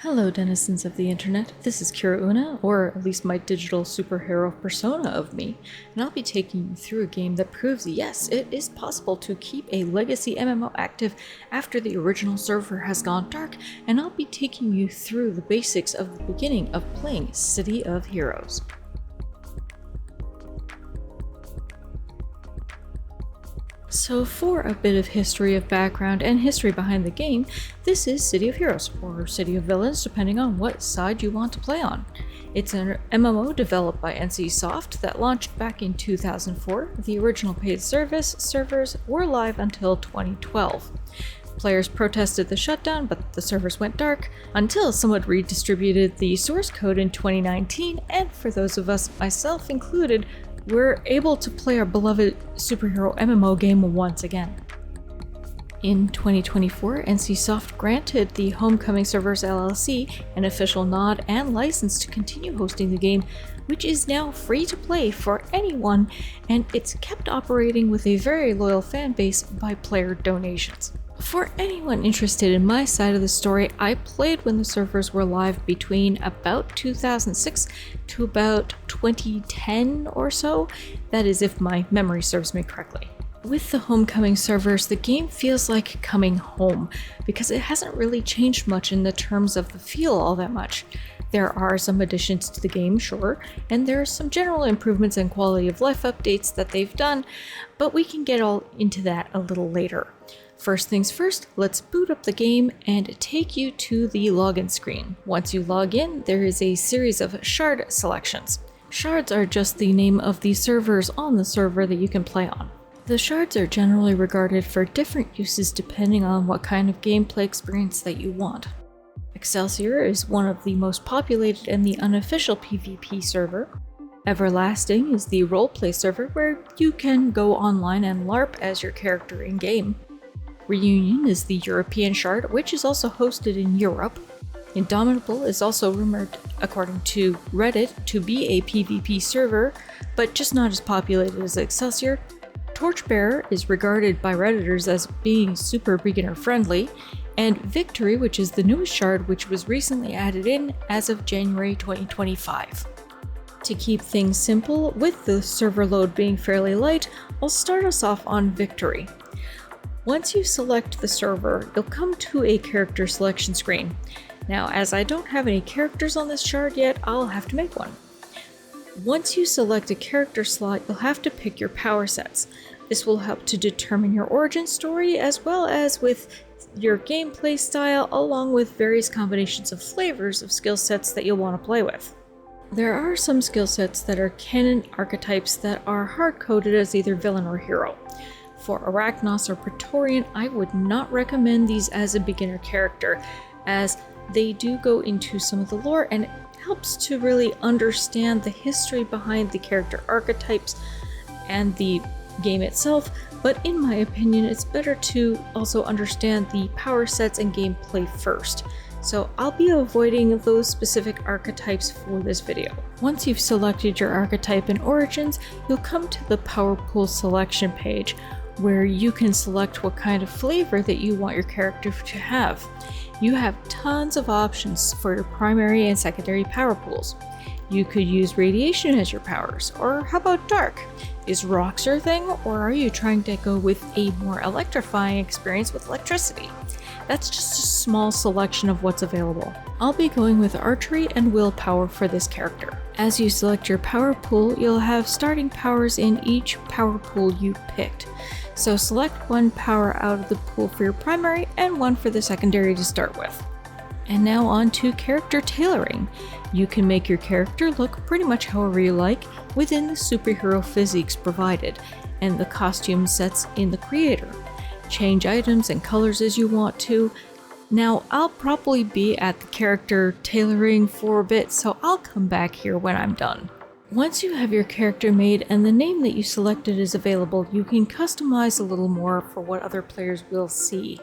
Hello, denizens of the internet. This is Kira Una, or at least my digital superhero persona of me, and I'll be taking you through a game that proves yes, it is possible to keep a legacy MMO active after the original server has gone dark, and I'll be taking you through the basics of the beginning of playing City of Heroes. So for a bit of history of background and history behind the game, this is City of Heroes, or City of Villains depending on what side you want to play on. It's an MMO developed by NCSoft that launched back in 2004. The original paid servers were live until 2012. Players protested the shutdown, but the servers went dark until someone redistributed the source code in 2019, and for those of us, myself included, we're able to play our beloved superhero MMO game once again. In 2024, NCSoft granted the Homecoming Servers LLC an official nod and license to continue hosting the game, which is now free to play for anyone, and it's kept operating with a very loyal fan base by player donations. For anyone interested in my side of the story, I played when the servers were live between about 2006 to about 2010 or so. That is, if my memory serves me correctly. With the Homecoming servers, the game feels like coming home because it hasn't really changed much in the terms of the feel all that much. There are some additions to the game, sure, and there are some general improvements and quality of life updates that they've done, but we can get all into that a little later. First things first, let's boot up the game and take you to the login screen. Once you log in, there is a series of shard selections. Shards are just the name of the servers on the server that you can play on. The shards are generally regarded for different uses depending on what kind of gameplay experience that you want. Excelsior is one of the most populated and the unofficial PvP server. Everlasting is the roleplay server where you can go online and LARP as your character in-game. Reunion is the European shard, which is also hosted in Europe. Indomitable is also rumored, according to Reddit, to be a PvP server, but just not as populated as Excelsior. Torchbearer is regarded by Redditors as being super beginner friendly, and Victory, which is the newest shard, which was recently added in as of January 2025. To keep things simple, with the server load being fairly light, I'll start us off on Victory. Once you select the server, you'll come to a character selection screen. Now, as I don't have any characters on this shard yet, I'll have to make one. Once you select a character slot, you'll have to pick your power sets. This will help to determine your origin story as well as with your gameplay style, along with various combinations of flavors of skill sets that you'll want to play with. There are some skill sets that are canon archetypes that are hard-coded as either villain or hero. For Arachnos or Praetorian, I would not recommend these as a beginner character, as they do go into some of the lore and it helps to really understand the history behind the character archetypes and the game itself, but in my opinion, it's better to also understand the power sets and gameplay first. So I'll be avoiding those specific archetypes for this video. Once you've selected your archetype and origins, you'll come to the power pool selection page, where you can select what kind of flavor that you want your character to have. You have tons of options for your primary and secondary power pools. You could use radiation as your powers, or how about dark? Is rocks your thing, or are you trying to go with a more electrifying experience with electricity? That's just a small selection of what's available. I'll be going with archery and willpower for this character. As you select your power pool, you'll have starting powers in each power pool you picked. So select one power out of the pool for your primary and one for the secondary to start with. And now on to character tailoring. You can make your character look pretty much however you like within the superhero physiques provided and the costume sets in the creator. Change items and colors as you want to. Now, I'll probably be at the character tailoring for a bit, so I'll come back here when I'm done. Once you have your character made and the name that you selected is available, you can customize a little more for what other players will see.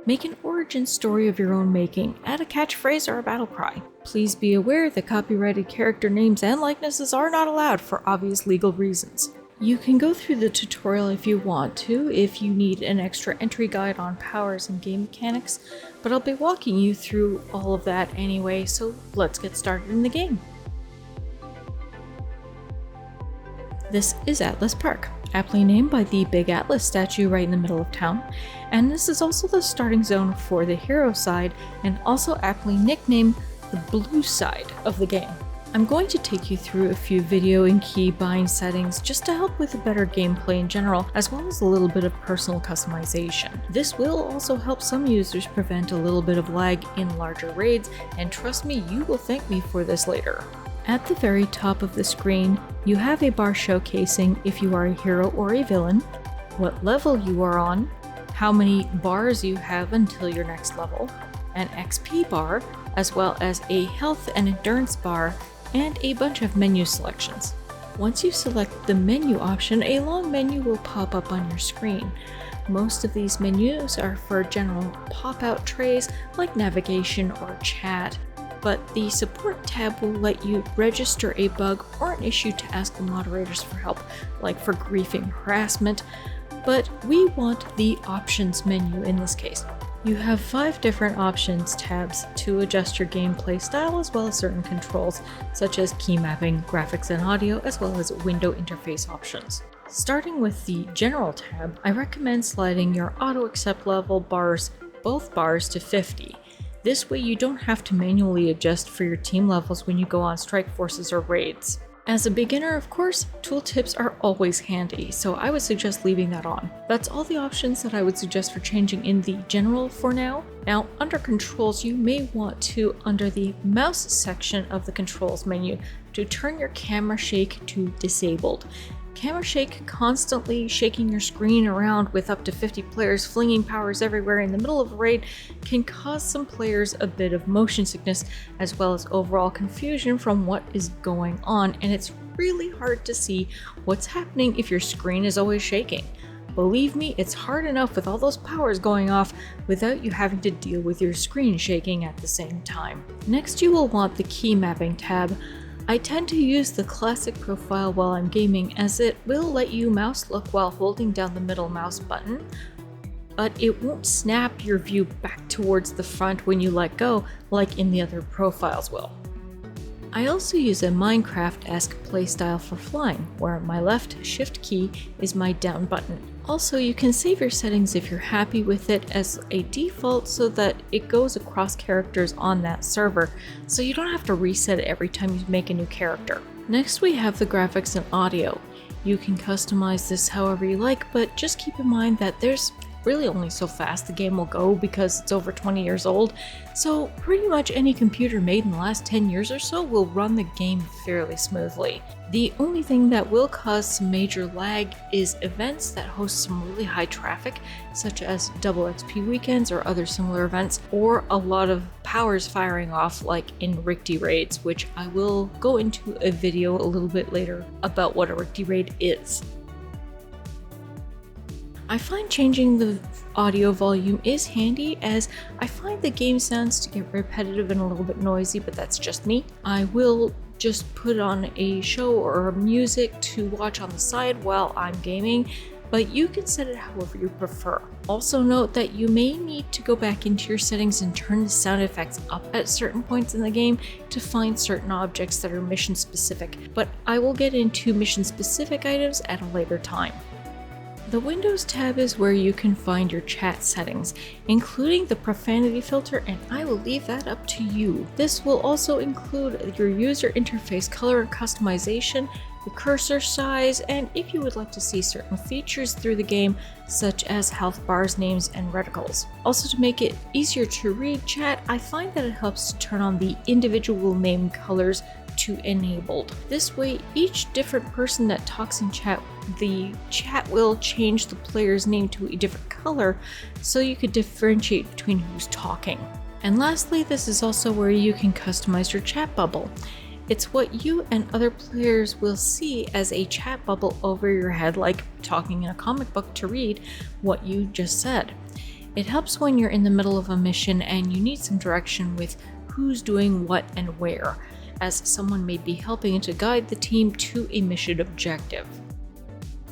Make an origin story of your own making, add a catchphrase or a battle cry. Please be aware that copyrighted character names and likenesses are not allowed for obvious legal reasons. You can go through the tutorial if you want to, if you need an extra entry guide on powers and game mechanics, but I'll be walking you through all of that anyway, so let's get started in the game. This is Atlas Park, aptly named by the big Atlas statue right in the middle of town, and this is also the starting zone for the hero side, and also aptly nicknamed the blue side of the game. I'm going to take you through a few video and key bind settings just to help with a better gameplay in general, as well as a little bit of personal customization. This will also help some users prevent a little bit of lag in larger raids, and trust me, you will thank me for this later. At the very top of the screen, you have a bar showcasing if you are a hero or a villain, what level you are on, how many bars you have until your next level, an XP bar, as well as a health and endurance bar, and a bunch of menu selections. Once you select the menu option, a long menu will pop up on your screen. Most of these menus are for general pop-out trays like navigation or chat, but the support tab will let you register a bug or an issue to ask the moderators for help, like for griefing harassment, but we want the options menu in this case. You have 5 different options tabs to adjust your gameplay style, as well as certain controls such as key mapping, graphics and audio, as well as window interface options. Starting with the general tab, I recommend sliding your auto accept level bars, both bars, to 50. This way you don't have to manually adjust for your team levels when you go on strike forces or raids. As a beginner, of course, tooltips are always handy, so I would suggest leaving that on. That's all the options that I would suggest for changing in the general for now. Now, under controls, you may want to, under the mouse section of the controls menu, to turn your camera shake to disabled. Camera shake, constantly shaking your screen around with up to 50 players flinging powers everywhere in the middle of a raid, can cause some players a bit of motion sickness, as well as overall confusion from what is going on, and it's really hard to see what's happening if your screen is always shaking. Believe me, it's hard enough with all those powers going off without you having to deal with your screen shaking at the same time. Next, you will want the key mapping tab. I tend to use the classic profile while I'm gaming, as it will let you mouse look while holding down the middle mouse button, but it won't snap your view back towards the front when you let go like in the other profiles will. I also use a Minecraft-esque playstyle for flying, where my left shift key is my down button. Also, you can save your settings if you're happy with it as a default so that it goes across characters on that server, so you don't have to reset it every time you make a new character. Next, we have the graphics and audio. You can customize this however you like, but just keep in mind that there's really only so fast the game will go because it's over 20 years old, so pretty much any computer made in the last 10 years or so will run the game fairly smoothly. The only thing that will cause some major lag is events that host some really high traffic, such as double XP weekends or other similar events, or a lot of powers firing off like in Rikti raids, which I will go into a video a little bit later about what a Rikti raid is. I find changing the audio volume is handy, as I find the game sounds to get repetitive and a little bit noisy, but that's just me. I will just put on a show or music to watch on the side while I'm gaming, but you can set it however you prefer. Also note that you may need to go back into your settings and turn the sound effects up at certain points in the game to find certain objects that are mission specific, but I will get into mission specific items at a later time. The Windows tab is where you can find your chat settings, including the profanity filter, and I will leave that up to you. This will also include your user interface color and customization, the cursor size, and if you would like to see certain features through the game, such as health bars, names, and reticles. Also, to make it easier to read chat, I find that it helps to turn on the individual name colors to enabled. This way, each different person that talks in chat, the chat will change the player's name to a different color so you could differentiate between who's talking. And lastly, this is also where you can customize your chat bubble. It's what you and other players will see as a chat bubble over your head, like talking in a comic book to read what you just said. It helps when you're in the middle of a mission and you need some direction with who's doing what and where, as someone may be helping to guide the team to a mission objective.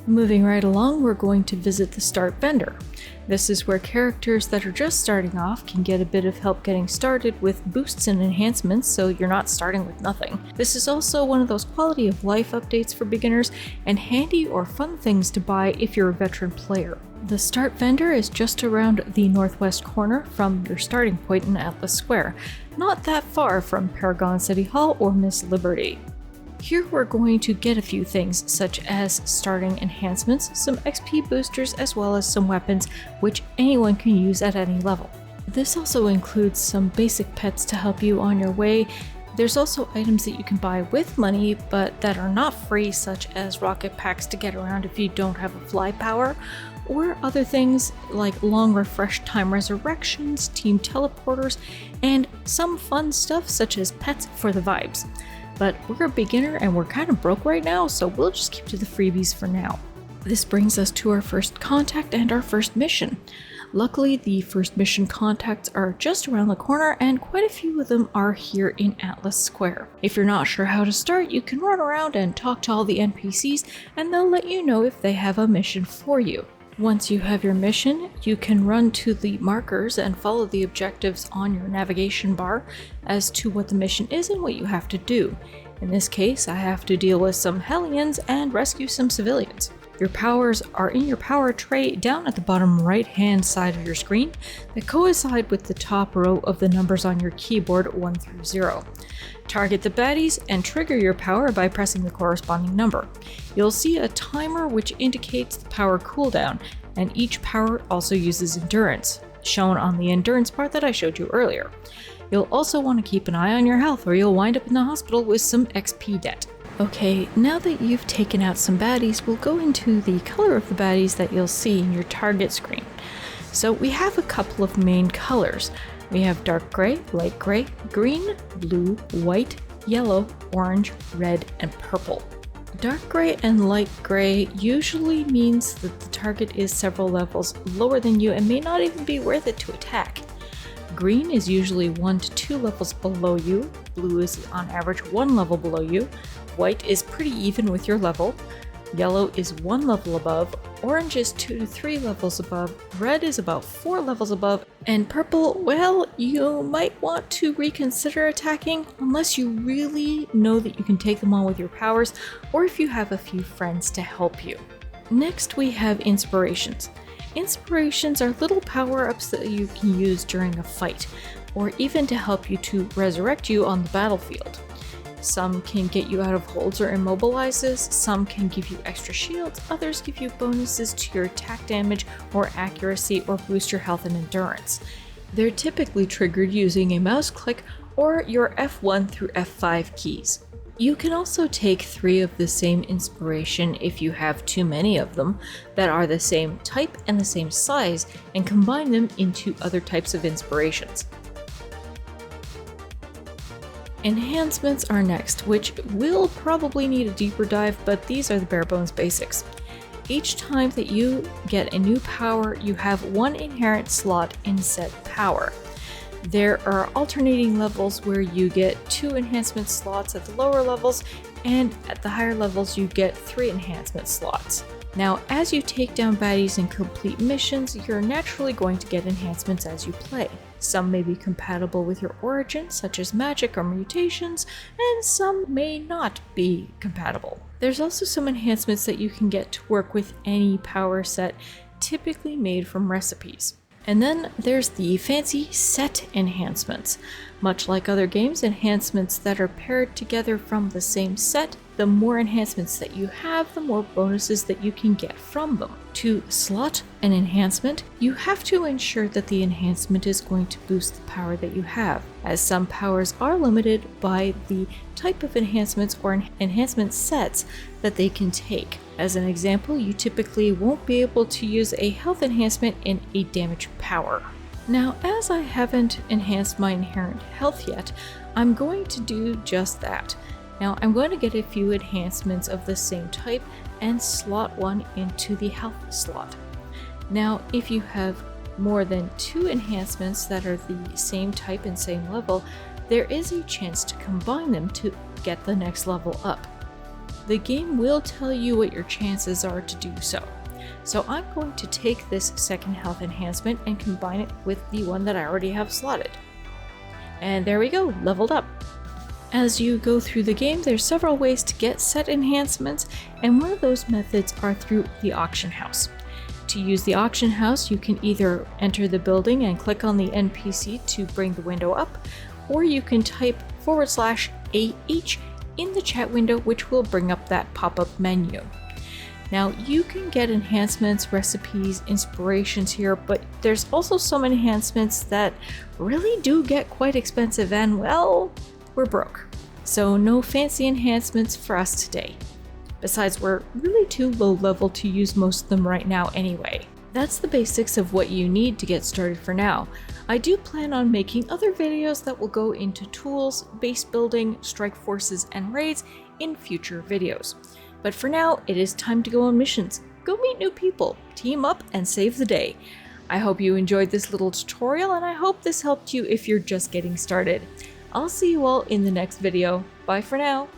Moving right along, we're going to visit the Start Vendor. This is where characters that are just starting off can get a bit of help getting started with boosts and enhancements, so you're not starting with nothing. This is also one of those quality of life updates for beginners and handy or fun things to buy if you're a veteran player. The Start Vendor is just around the northwest corner from your starting point in Atlas Square, not that far from Paragon City Hall or Miss Liberty. Here we're going to get a few things such as starting enhancements, some XP boosters, as well as some weapons which anyone can use at any level. This also includes some basic pets to help you on your way. There's also items that you can buy with money but that are not free, such as rocket packs to get around if you don't have a fly power, or other things like long refresh time resurrections, team teleporters, and some fun stuff such as pets for the vibes. But we're a beginner and we're kind of broke right now, so we'll just keep to the freebies for now. This brings us to our first contact and our first mission. Luckily, the first mission contacts are just around the corner, and quite a few of them are here in Atlas Square. If you're not sure how to start, you can run around and talk to all the NPCs, and they'll let you know if they have a mission for you. Once you have your mission, you can run to the markers and follow the objectives on your navigation bar as to what the mission is and what you have to do. In this case, I have to deal with some Hellions and rescue some civilians. Your powers are in your power tray down at the bottom right hand side of your screen that coincide with the top row of the numbers on your keyboard 1 through 0. Target the baddies and trigger your power by pressing the corresponding number. You'll see a timer which indicates the power cooldown, and each power also uses endurance, shown on the endurance part that I showed you earlier. You'll also want to keep an eye on your health or you'll wind up in the hospital with some XP debt. Okay, now that you've taken out some baddies, we'll go into the color of the baddies that you'll see in your target screen. So we have a couple of main colors. We have dark gray, light gray, green, blue, white, yellow, orange, red, and purple. Dark gray and light gray usually means that the target is several levels lower than you and may not even be worth it to attack. Green is usually 1 to 2 levels below you, blue is on average 1 level below you, white is pretty even with your level, yellow is 1 level above, orange is 2 to 3 levels above, red is about 4 levels above, and purple, well, you might want to reconsider attacking unless you really know that you can take them on with your powers, or if you have a few friends to help you. Next we have inspirations. Inspirations are little power-ups that you can use during a fight, or even to help you to resurrect you on the battlefield. Some can get you out of holds or immobilizes, some can give you extra shields, others give you bonuses to your attack damage or accuracy or boost your health and endurance. They're typically triggered using a mouse click or your F1 through F5 keys. You can also take 3 of the same inspiration if you have too many of them that are the same type and the same size and combine them into other types of inspirations. Enhancements are next, which will probably need a deeper dive, but these are the bare bones basics. Each time that you get a new power, you have 1 inherent slot in said power. There are alternating levels where you get 2 enhancement slots at the lower levels, and at the higher levels you get 3 enhancement slots. Now, as you take down baddies and complete missions, you're naturally going to get enhancements as you play. Some may be compatible with your origin, such as magic or mutations, and some may not be compatible. There's also some enhancements that you can get to work with any power set, typically made from recipes. And then there's the fancy set enhancements. Much like other games, enhancements that are paired together from the same set, the more enhancements that you have, the more bonuses that you can get from them. To slot an enhancement, you have to ensure that the enhancement is going to boost the power that you have, as some powers are limited by the type of enhancements or enhancement sets that they can take. As an example, you typically won't be able to use a health enhancement in a damage power. Now, as I haven't enhanced my inherent health yet, I'm going to do just that. Now, I'm going to get a few enhancements of the same type and slot one into the health slot. Now, if you have more than 2 enhancements that are the same type and same level, there is a chance to combine them to get the next level up. the game will tell you what your chances are to do so. So I'm going to take this second health enhancement and combine it with the one that I already have slotted. And there we go, leveled up. As you go through the game, there's several ways to get set enhancements, and one of those methods are through the auction house. To use the auction house, you can either enter the building and click on the NPC to bring the window up, or you can type /AH in the chat window, which will bring up that pop-up menu. Now, you can get enhancements, recipes, inspirations here, but there's also some enhancements that really do get quite expensive and, well, we're broke. So no fancy enhancements for us today. Besides, we're really too low level to use most of them right now anyway. That's the basics of what you need to get started for now. I do plan on making other videos that will go into tools, base building, strike forces, and raids in future videos. But for now, it is time to go on missions. Go meet new people, team up, and save the day. I hope you enjoyed this little tutorial, and I hope this helped you if you're just getting started. I'll see you all in the next video. Bye for now.